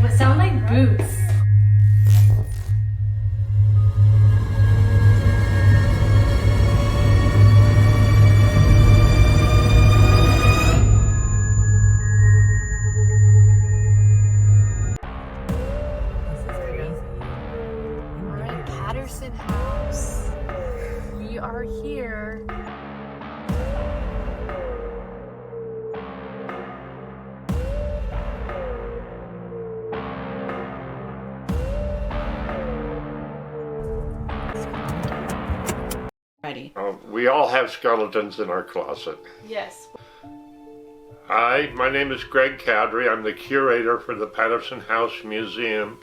What sound like boots? We're at Patterson House. We are here. Ready. We all have skeletons in our closet. Yes. Hi, my name is Greg Cowdery. I'm the curator for the Patterson House Museum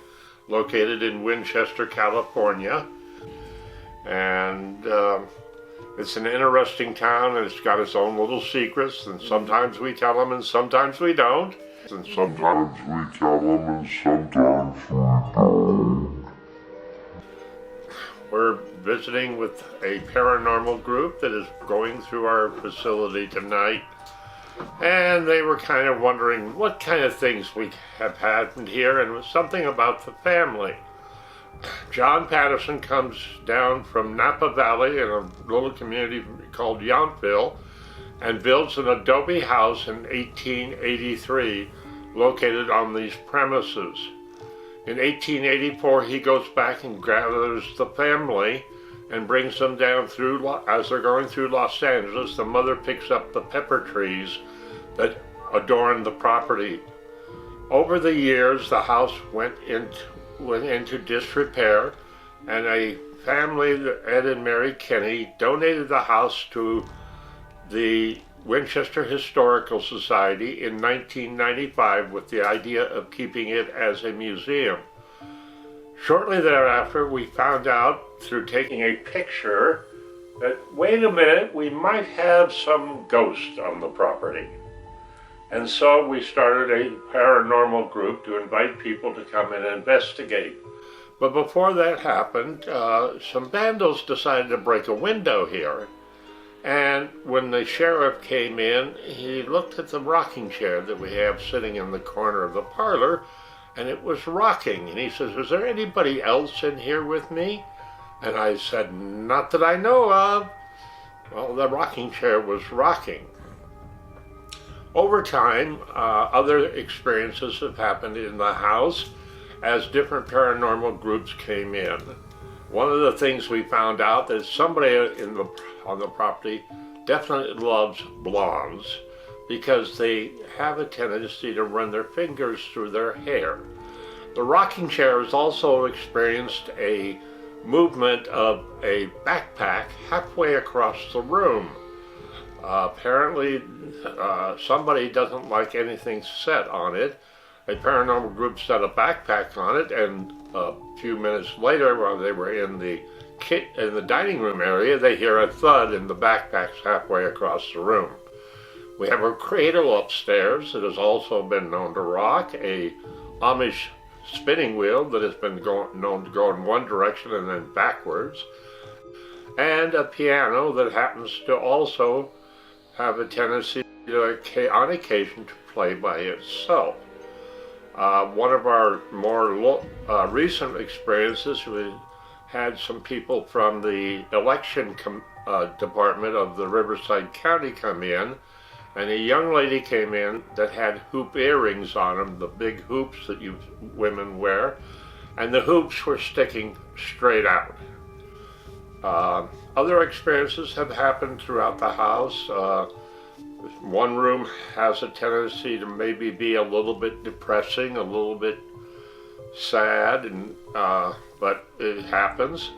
located in Winchester, California. And it's an interesting town, and it's got its own little secrets, and sometimes we tell them and sometimes we don't. And sometimes we tell them and sometimes we don't. We're visiting with a paranormal group that is going through our facility tonight. And they were kind of wondering what kind of things we have happened here, and it was something about the family. John Patterson comes down from Napa Valley in a little community called Yountville and builds an adobe house in 1883 located on these premises. In 1884, he goes back and gathers the family and brings them down through, as they're going through Los Angeles. The mother picks up the pepper trees that adorn the property. Over the years, the house went into disrepair, and a family, Ed and Mary Kenny, donated the house to the Winchester Historical Society in 1995 with the idea of keeping it as a museum. Shortly thereafter, we found out through taking a picture that, wait a minute, we might have some ghosts on the property. And so we started a paranormal group to invite people to come and investigate. But before that happened, some vandals decided to break a window here. And when the sheriff came in, he looked at the rocking chair that we have sitting in the corner of the parlor, and it was rocking. And he says, "Is there anybody else in here with me?" And I said, "Not that I know of." Well, the rocking chair was rocking. Over time, other experiences have happened in the house as different paranormal groups came in. One of the things we found out is somebody on the property definitely loves blondes because they have a tendency to run their fingers through their hair. The rocking chair has also experienced a movement of a backpack halfway across the room. Apparently, somebody doesn't like anything set on it. A paranormal group set a backpack on it, and a few minutes later, while they were in the dining room area, they hear a thud and the backpack's halfway across the room. We have a cradle upstairs that has also been known to rock, a Amish spinning wheel that has been known to go in one direction and then backwards, and a piano that happens to also have a tendency to, on occasion, to play by itself. One of our more recent experiences, we had some people from the election department of the Riverside County come in, and a young lady came in that had hoop earrings on them, the big hoops that you women wear, and the hoops were sticking straight out. Other experiences have happened throughout the house. One room has a tendency to maybe be a little bit depressing, a little bit sad, and but it happens.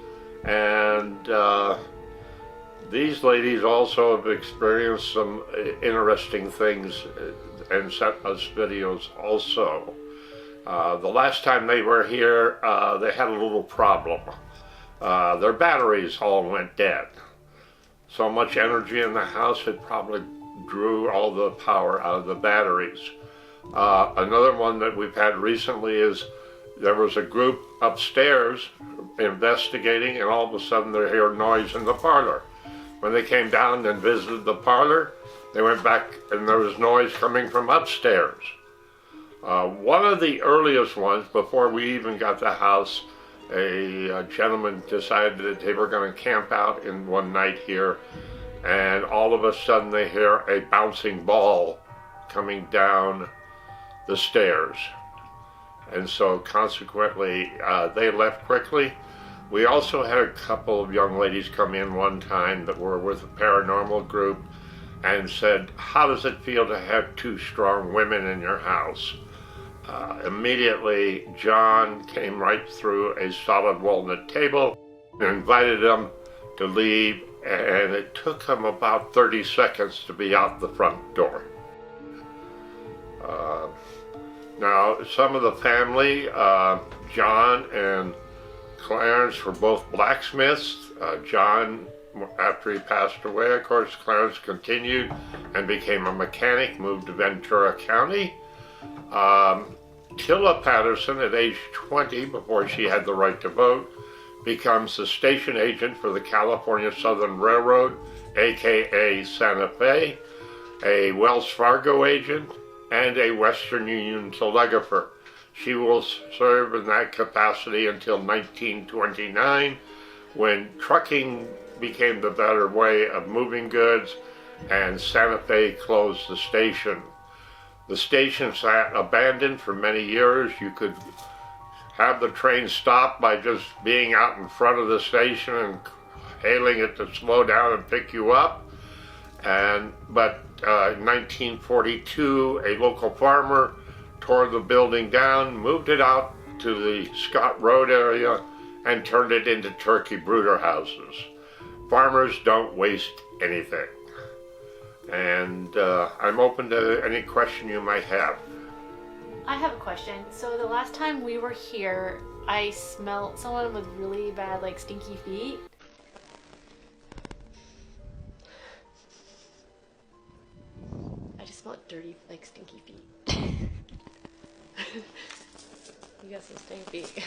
And these ladies also have experienced some interesting things and sent us videos also. The last time they were here, they had a little problem. Their batteries all went dead. So much energy in the house, it probably drew all the power out of the batteries. Another one that we've had recently is there was a group upstairs investigating, and all of a sudden they hear noise in the parlor. When they came down and visited the parlor, they went back and there was noise coming from upstairs. One of the earliest ones, before we even got the house, a gentleman decided that they were going to camp out in one night here, and all of a sudden they hear a bouncing ball coming down the stairs. And so consequently, they left quickly. We also had a couple of young ladies come in one time that were with a paranormal group and said, "How does it feel to have two strong women in your house?" Immediately, John came right through a solid walnut table and invited them to leave, and it took him about 30 seconds to be out the front door. Now, some of the family, John and Clarence, were both blacksmiths. John, after he passed away, of course, Clarence continued and became a mechanic, moved to Ventura County. Tilla Patterson, at age 20, before she had the right to vote, becomes the station agent for the California Southern Railroad, aka Santa Fe, a Wells Fargo agent, and a Western Union telegrapher. She will serve in that capacity until 1929, when trucking became the better way of moving goods and Santa Fe closed the station. The station sat abandoned for many years. You could have the train stop by just being out in front of the station and hailing it to slow down and pick you up. But in 1942, a local farmer tore the building down, moved it out to the Scott Road area, and turned it into turkey brooder houses. Farmers don't waste anything. And I'm open to any question you might have. I have a question. So the last time we were here, I smelled someone with really bad, like, stinky feet. I just smelled dirty, like, stinky feet. You got some stinky feet.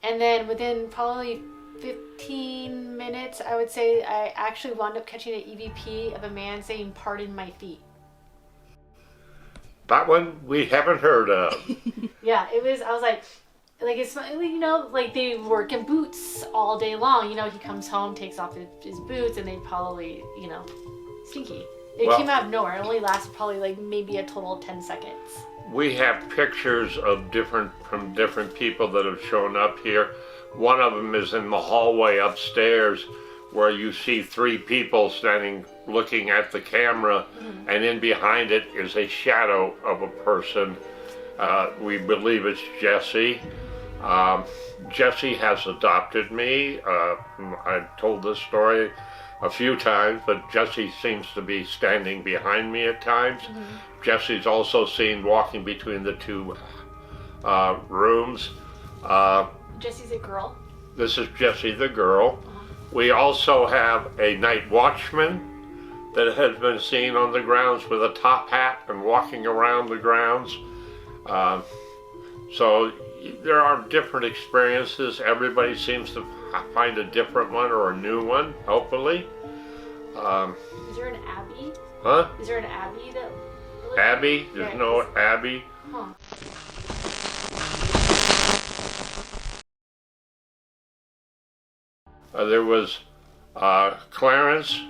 And then within probably 15 minutes, I would say, I actually wound up catching an EVP of a man saying, "Pardon my feet." That one we haven't heard of. Yeah, it was, I was like, it's, you know, like they work in boots all day long. You know, he comes home, takes off his boots, and they probably, you know, stinky. It came out of nowhere. It only lasted probably like maybe a total of 10 seconds. We have pictures of from different people that have shown up here. One of them is in the hallway upstairs, where you see three people standing looking at the camera, and in behind it is a shadow of a person. We believe it's Jesse. Jesse has adopted me. I've told this story a few times, but Jesse seems to be standing behind me at times. Jesse's also seen walking between the two rooms. Jesse's a girl. This is Jessie the girl. We also have a night watchman that has been seen on the grounds with a top hat and walking around the grounds. So there are different experiences. Everybody seems to find a different one or a new one, hopefully. Is there an Abbey? Huh? Is there an Abbey that... Abbey? There's no Abbey. Huh. There was Clarence,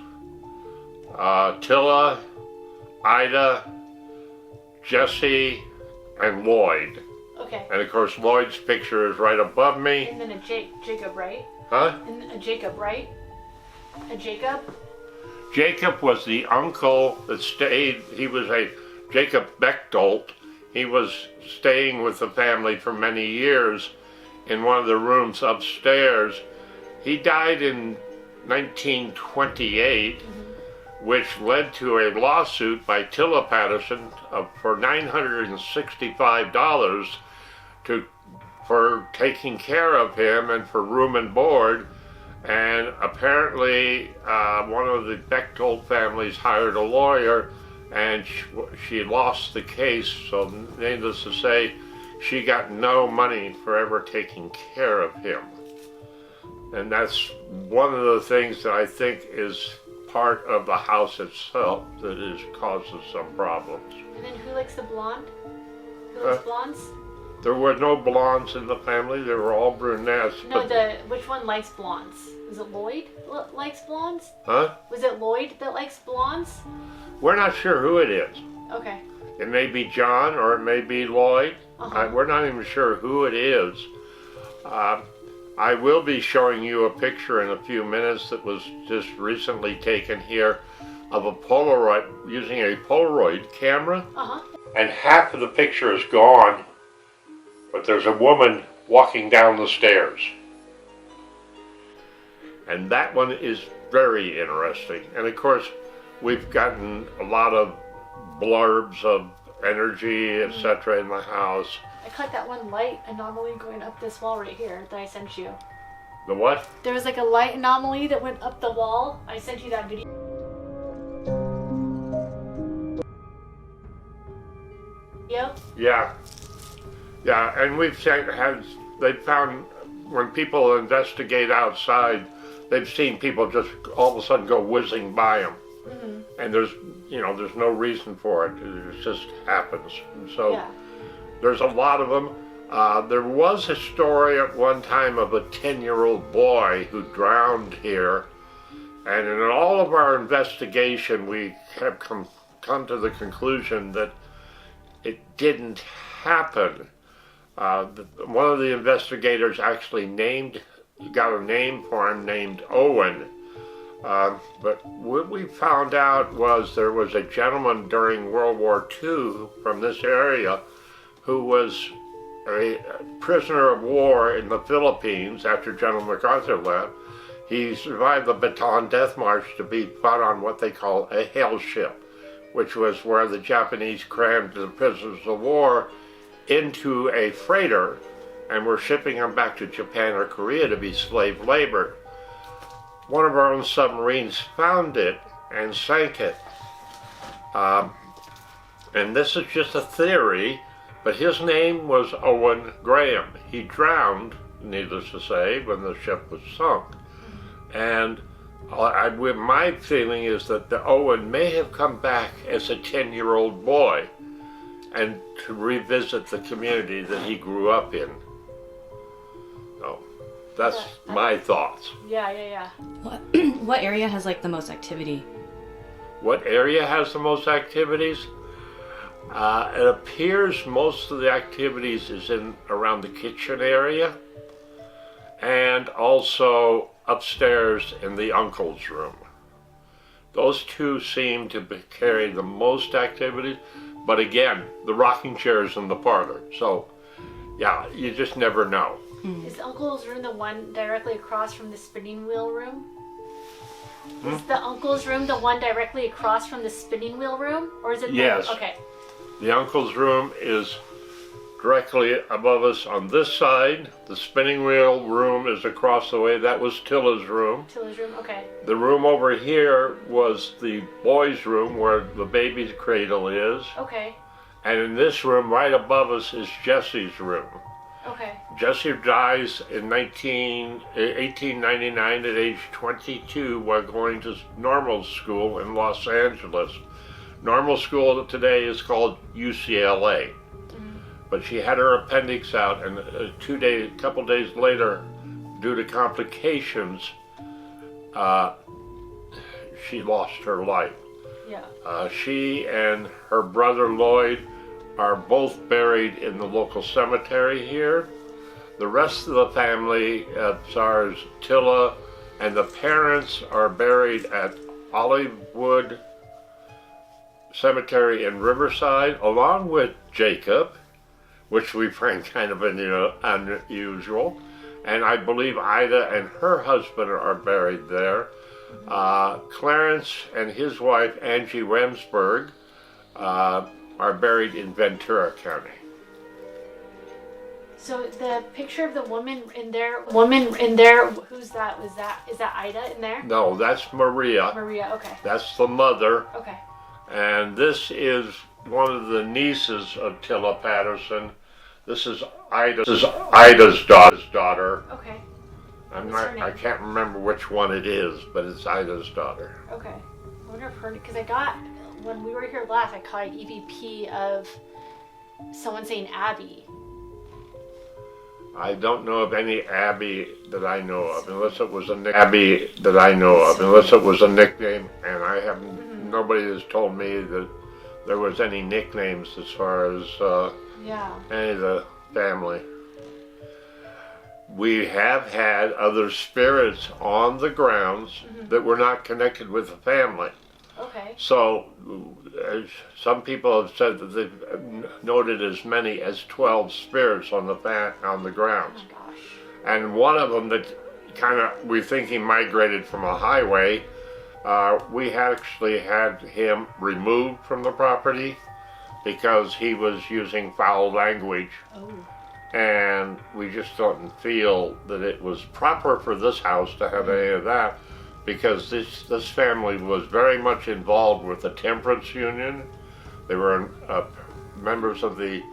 Tilla, Ida, Jesse, and Lloyd. Okay. And of course, Lloyd's picture is right above me. And then a Jacob, right? Huh? And a Jacob, right? A Jacob? Jacob was the uncle that stayed. He was a Jacob Bechtold. He was staying with the family for many years in one of the rooms upstairs. He died in 1928, which led to a lawsuit by Tilla Patterson for $965 for taking care of him and for room and board. And apparently one of the Bechtold families hired a lawyer, and she lost the case, so needless to say, she got no money for ever taking care of him. And that's one of the things that I think is part of the house itself that is causes some problems. And then who likes the blonde? Who likes blondes? There were no blondes in the family. They were all brunettes. No, which one likes blondes? Was it Lloyd likes blondes? Huh? Was it Lloyd that likes blondes? We're not sure who it is. Okay. It may be John or it may be Lloyd. Uh-huh. We're not even sure who it is. I will be showing you a picture in a few minutes that was just recently taken here of a Polaroid, using a Polaroid camera. Uh-huh. And half of the picture is gone, but there's a woman walking down the stairs. And that one is very interesting. And of course, we've gotten a lot of blurbs of energy, etc. in the house. I caught that one light anomaly going up this wall right here that I sent you. The what? There was like a light anomaly that went up the wall. I sent you that video. Yeah. Yeah, and they've found when people investigate outside, they've seen people just all of a sudden go whizzing by them. Mm-hmm. And there's no reason for it. It just happens. And so there's a lot of them. There was a story at one time of a 10-year-old boy who drowned here. And in all of our investigation, we have come to the conclusion that it didn't happen. One of the investigators actually got a name for him named Owen. But what we found out was there was a gentleman during World War II from this area who was a prisoner of war in the Philippines after General MacArthur left. He survived the Bataan Death March to be put on what they call a hell ship, which was where the Japanese crammed the prisoners of war into a freighter and were shipping them back to Japan or Korea to be slave labor. One of our own submarines found it and sank it. And this is just a theory, but his name was Owen Graham. He drowned, needless to say, when the ship was sunk. And my feeling is that the Owen may have come back as a 10-year-old boy and to revisit the community that he grew up in. So that's my thoughts. Yeah. What area has like the most activity? What area has the most activities? It appears most of the activities is in around the kitchen area and also upstairs in the uncle's room. Those two seem to carry the most activities, but again, the rocking chair is in the parlor. So, yeah, you just never know. Is uncle's room the one directly across from the spinning wheel room? Is the uncle's room the one directly across from the spinning wheel room? Or is it Yes. Okay. The uncle's room is directly above us on this side. The spinning wheel room is across the way. That was Tilla's room. Tilla's room, okay. The room over here was the boys' room where the baby's cradle is. Okay. And in this room right above us is Jesse's room. Okay. Jesse dies in 1899 at age 22 while going to normal school in Los Angeles. Normal school today is called UCLA. But she had her appendix out, and a couple days later, due to complications, she lost her life. Yeah. She and her brother Lloyd are both buried in the local cemetery here. The rest of the family, as far as Tilla and the parents, are buried at Olivewood Cemetery in Riverside, along with Jacob, which we find kind of unusual. And I believe Ida and her husband are buried there. Clarence and his wife, Angie Remsburg, are buried in Ventura County. So the picture of the woman in there, who's that? Is that Ida in there? No, that's Maria. Maria, okay. That's the mother. Okay. And this is one of the nieces of Tilla Patterson. This is Ida's daughter. Okay. I can't remember which one it is, but it's Ida's daughter. Okay. I wonder if her, because when we were here last, I caught an EVP of someone saying Abby. I don't know of any Abby that I know of, unless it was a Abby that I know of, unless it was a nickname, and I haven't, nobody has told me that there was any nicknames as far as any of the family. We have had other spirits on the grounds that were not connected with the family. Okay. So, some people have said that they've noted as many as 12 spirits on the grounds. Oh my gosh. And one of them that we think he migrated from a highway, we actually had him removed from the property because he was using foul language. Oh. And we just didn't feel that it was proper for this house to have any of that, because this family was very much involved with the temperance union. They were members of the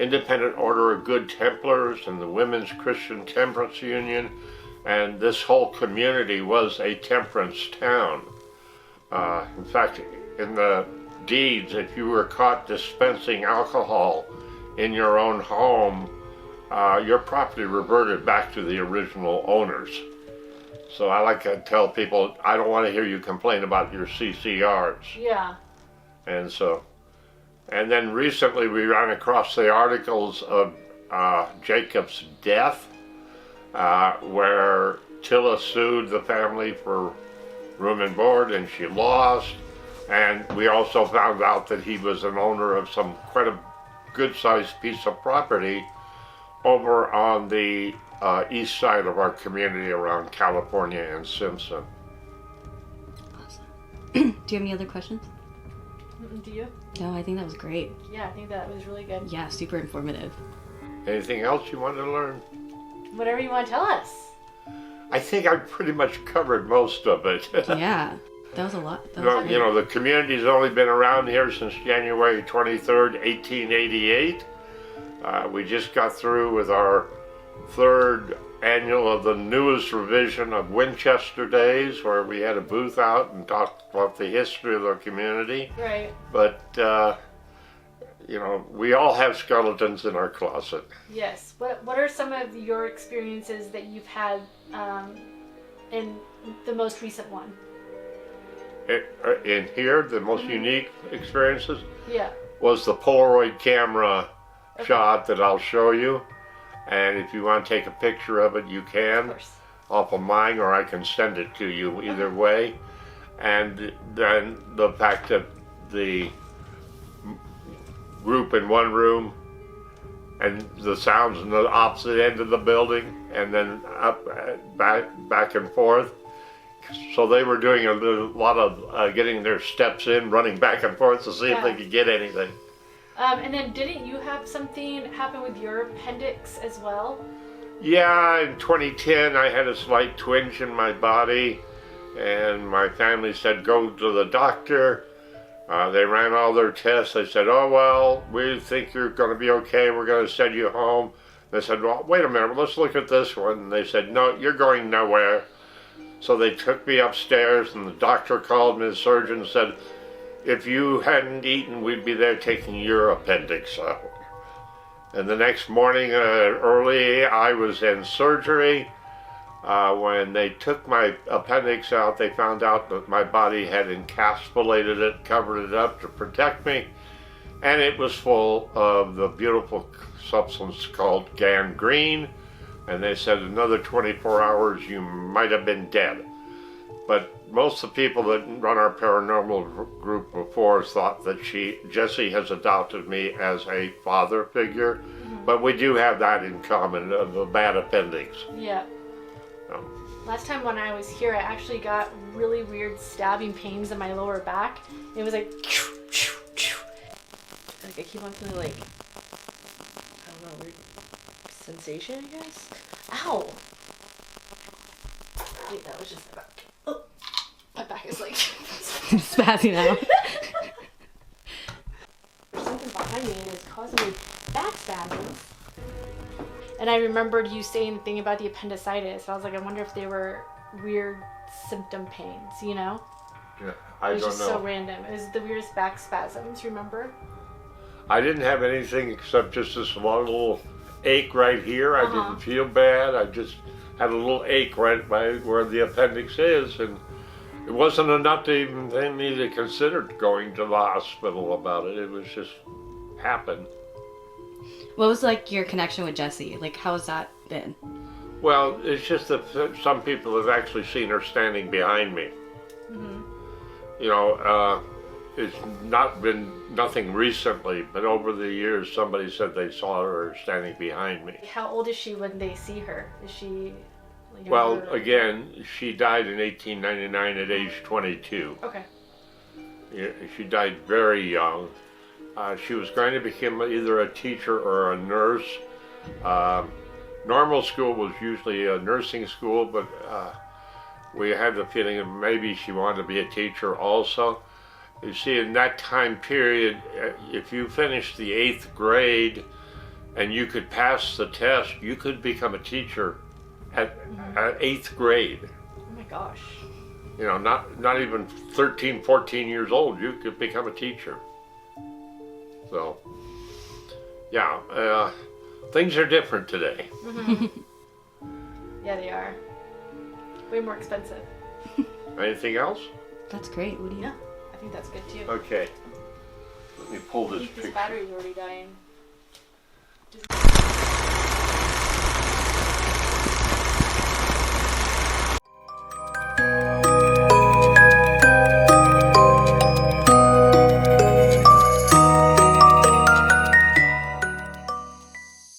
Independent Order of Good Templars and the Women's Christian Temperance Union, and this whole community was a temperance town. In fact, in the deeds, if you were caught dispensing alcohol in your own home, your property reverted back to the original owners. So I like to tell people, I don't want to hear you complain about your CCRs. Yeah. And then recently we ran across the articles of Jacob's death, where Tilla sued the family for room and board, and she lost. And we also found out that he was an owner of quite a good-sized piece of property over on the east side of our community around California and Simpson. Awesome. Do you have any other questions? Do you? No, I think that was great. Yeah, I think that was really good. Yeah, super informative. Anything else you want to learn? Whatever you want to tell us. I think I pretty much covered most of it. Yeah, that was a lot. The community's only been around here since January 23rd, 1888. We just got through with our third annual of the newest revision of Winchester Days, where we had a booth out and talked about the history of the community. Right. But, we all have skeletons in our closet. Yes. What are some of your experiences that you've had in the most recent one? In here, the most unique experiences was the Polaroid camera shot that I'll show you. And if you want to take a picture of it, you can, off of mine, or I can send it to you, either way. And then the fact that the group in one room and the sounds in the opposite end of the building, and then up, back and forth. So they were doing a lot of getting their steps in, running back and forth to see if they could get anything. And then didn't you have something happen with your appendix as well? Yeah, in 2010 I had a slight twinge in my body, and my family said go to the doctor. They ran all their tests. They said, oh well, we think you're going to be okay, we're going to send you home. They said, well, wait a minute, let's look at this one. And they said, no, you're going nowhere. So they took me upstairs, and the doctor called me, the surgeon said, if you hadn't eaten, we'd be there taking your appendix out. And the next morning early, I was in surgery. When they took my appendix out, they found out that my body had encapsulated it, covered it up to protect me, and it was full of the beautiful substance called gangrene. And they said another 24 hours you might have been dead. But most of the people that run our paranormal group before us thought that Jessie has adopted me as a father figure, but we do have that in common, of a bad appendix. Yeah. Last time when I was here, I actually got really weird stabbing pains in my lower back. It was like I keep on feeling like, I don't know, weird sensation, I guess. Ow! Wait, that was just my back. Oh, my back is like spazzing out. There's something behind me and it's causing me back spasms. And I remembered you saying the thing about the appendicitis. I was like, I wonder if they were weird symptom pains, you know? Yeah, It was just so random. It was the weirdest back spasms, remember? I didn't have anything except just this one little ache right here. I didn't feel bad. I just had a little ache right by where the appendix is, and it wasn't enough to even then me to consider going to the hospital about it. It was just happened. What was like your connection with Jessie? Like, how's that been? Well, it's just that some people have actually seen her standing behind me. You know, it's not been nothing recently, but over the years somebody said they saw her standing behind me. How old is she when they see her? Is she younger? Well, again, she died in 1899 at age 22. Okay. Yeah, she died very young. She was going to become either a teacher or a nurse. Normal school was usually a nursing school, but we had the feeling that maybe she wanted to be a teacher also. You see, in that time period, if you finished the 8th grade and you could pass the test, you could become a teacher at 8th grade. Oh my gosh. You know, not even 13, 14 years old, you could become a teacher. So, yeah, things are different today. Yeah, they are. Way more expensive. Anything else? That's great. What do you? Yeah, I think that's good too. Okay. Let me pull I this think this picture. battery's already dying.